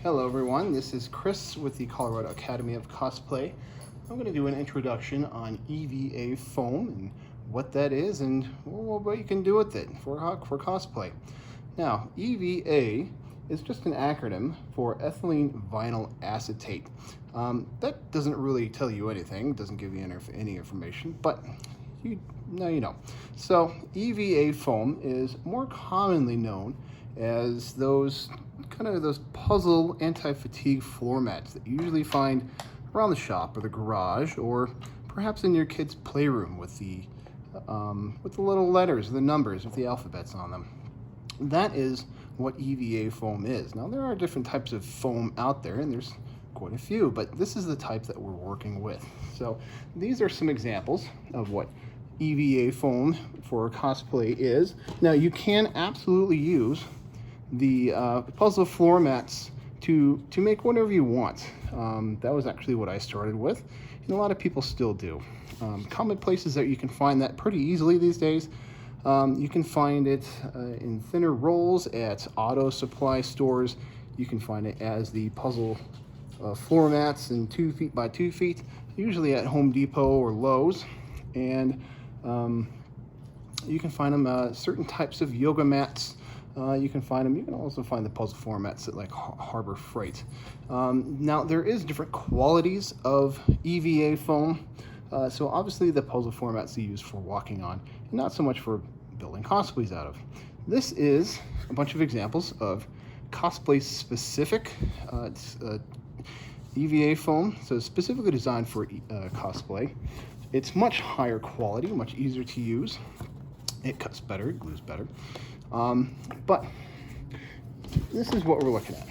Hello everyone, this is Chris with the Colorado Academy of Cosplay. I'm going to do an introduction on EVA Foam and what that is and what you can do with it for cosplay. Now, EVA is just an acronym for ethylene vinyl acetate. That doesn't really tell you anything, doesn't give you any information, but now you know. So EVA foam is more commonly known as those puzzle anti-fatigue floor mats that you usually find around the shop or the garage, or perhaps in your kid's playroom with the little letters, the numbers with the alphabets on them. That is what EVA foam is. Now there are different types of foam out there, and there's quite a few, but this is the type that we're working with. So these are some examples of what EVA foam for cosplay is. Now you can absolutely use the puzzle floor mats to make whatever you want. That was actually what I started with, and a lot of people still do. Common places that you can find that pretty easily these days. You can find it in thinner rolls at auto supply stores. You can find it as the puzzle floor mats in 2 feet by 2 feet, usually at Home Depot or Lowe's. And you can find them certain types of yoga mats. You can find them. You can also find the puzzle floor mats at like Harbor Freight. Now there is different qualities of EVA foam. So obviously the puzzle floor mats are used for walking on, and not so much for building cosplays out of. This is a bunch of examples of cosplay specific EVA foam, so specifically designed for cosplay. It's much higher quality, much easier to use. It cuts better, it glues better. But this is what we're looking at.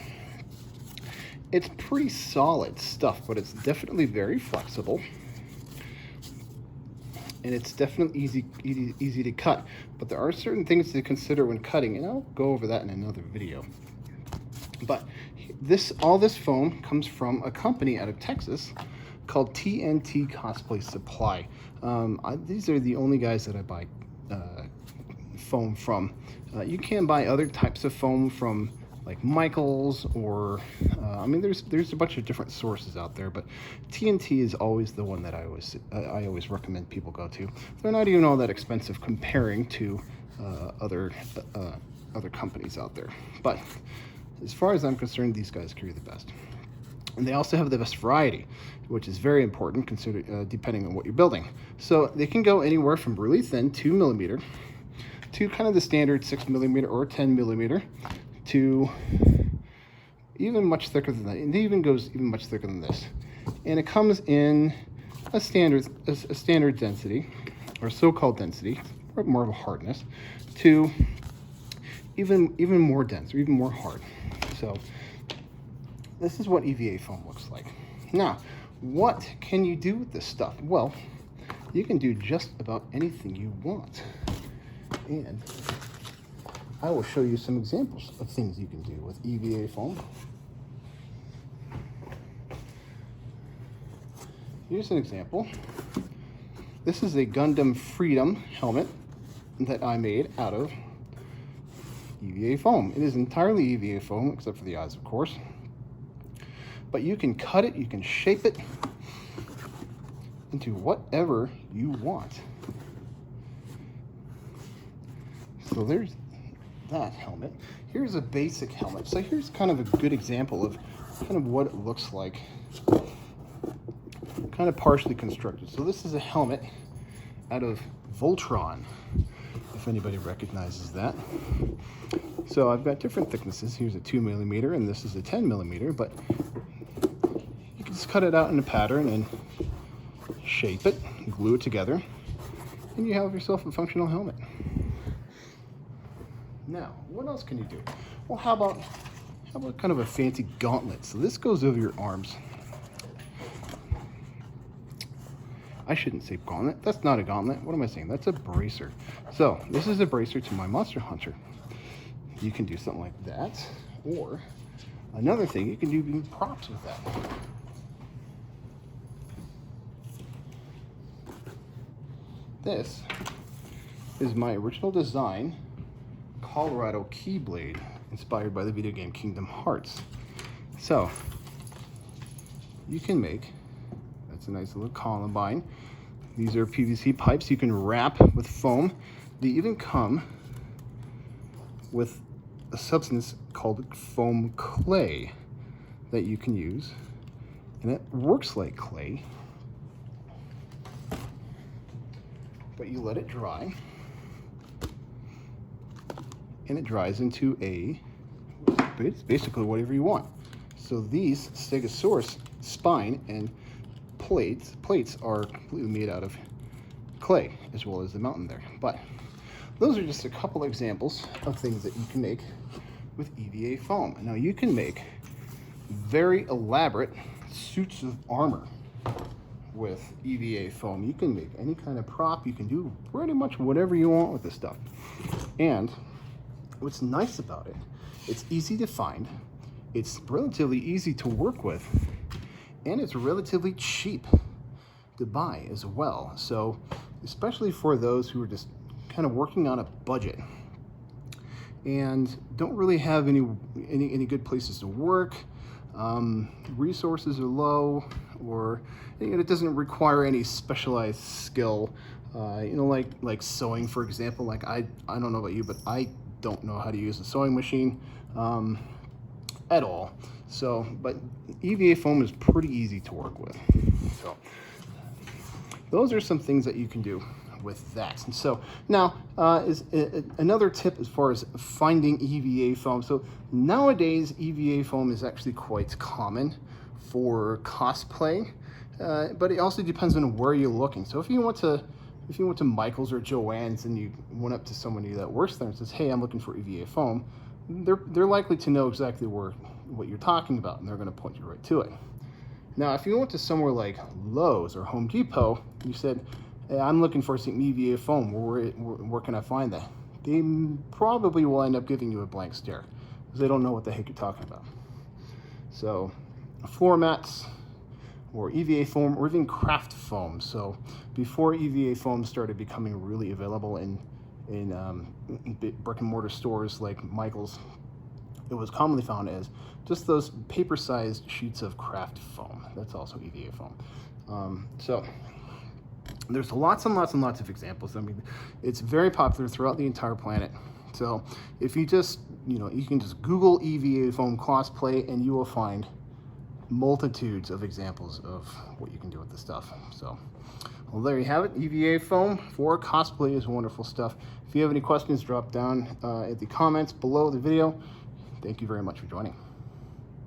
It's pretty solid stuff, but it's definitely very flexible. And it's definitely easy to cut. But there are certain things to consider when cutting, and I'll go over that in another video. But all this foam comes from a company out of Texas called TNT Cosplay Supply. These are the only guys that I buy foam from. You can buy other types of foam from like Michaels, or I mean there's a bunch of different sources out there, but TNT is always the one that I always recommend people go to. They're not even all that expensive comparing to other companies out there, but as far as I'm concerned, these guys carry the best. And they also have the best variety, which is very important depending on what you're building. So they can go anywhere from really thin, 2 millimeter, to kind of the standard 6 millimeter or 10 millimeter, to even much thicker than that. And it even goes even much thicker than this. And it comes in a standard density, or so-called density, or more of a hardness, to even more dense, or even more hard. So this is what EVA foam looks like. Now, what can you do with this stuff? Well, you can do just about anything you want. And I will show you some examples of things you can do with EVA foam. Here's an example. This is a Gundam Freedom helmet that I made out of EVA foam. It is entirely EVA foam, except for the eyes, of course. But you can cut it, you can shape it into whatever you want. So there's that helmet. Here's a basic helmet. So here's kind of a good example of kind of what it looks like, kind of partially constructed. So this is a helmet out of Voltron, if anybody recognizes that. So I've got different thicknesses. Here's a 2 millimeter, and this is a 10 millimeter, but you can just cut it out in a pattern and shape it, glue it together, and you have yourself a functional helmet. Now, what else can you do? Well, how about kind of a fancy gauntlet? So this goes over your arms. I shouldn't say gauntlet. That's not a gauntlet. What am I saying? That's a bracer. So this is a bracer to my Monster Hunter. You can do something like that, or another thing, you can do props with that. This is my original design Colorado Keyblade, inspired by the video game Kingdom Hearts. So you can make, that's a nice little columbine. These are PVC pipes you can wrap with foam. They even come with a substance called foam clay that you can use, and it works like clay, but you let it dry, and it dries into it's basically whatever you want. So these Stegosaurus spine and plates are completely made out of clay, as well as the mountain there. But those are just a couple examples of things that you can make with EVA foam. Now you can make very elaborate suits of armor with EVA foam. You can make any kind of prop. You can do pretty much whatever you want with this stuff. And what's nice about it, it's easy to find, it's relatively easy to work with, and it's relatively cheap to buy as well. So especially for those who are just kind of working on a budget and don't really have any good places to work, resources are low, or it doesn't require any specialized skill, like sewing, for example. Like I don't know about you, but I don't know how to use a sewing machine at all. So, but EVA foam is pretty easy to work with. So those are some things that you can do with that. And so now is another tip as far as finding EVA foam. So nowadays EVA foam is actually quite common for cosplay, but it also depends on where you're looking. So if you went to Michael's or Joann's and you went up to somebody that works there and says, "Hey, I'm looking for EVA foam," they're likely to know exactly what you're talking about, and they're going to point you right to it. Now, if you went to somewhere like Lowe's or Home Depot, you said, "Hey, I'm looking for some EVA foam. Where can I find that?" They probably will end up giving you a blank stare because they don't know what the heck you're talking about. So, floor mats or EVA foam, or even craft foam. So, before EVA foam started becoming really available in brick and mortar stores like Michael's, it was commonly found as just those paper-sized sheets of craft foam. That's also EVA foam. So there's lots and lots and lots of examples. I mean, it's very popular throughout the entire planet. So if you just, you can just Google EVA foam cosplay and you will find multitudes of examples of what you can do with this stuff. So, well, there you have it. EVA foam for cosplay is wonderful stuff. If you have any questions, drop down at the comments below the video. Thank you very much for joining.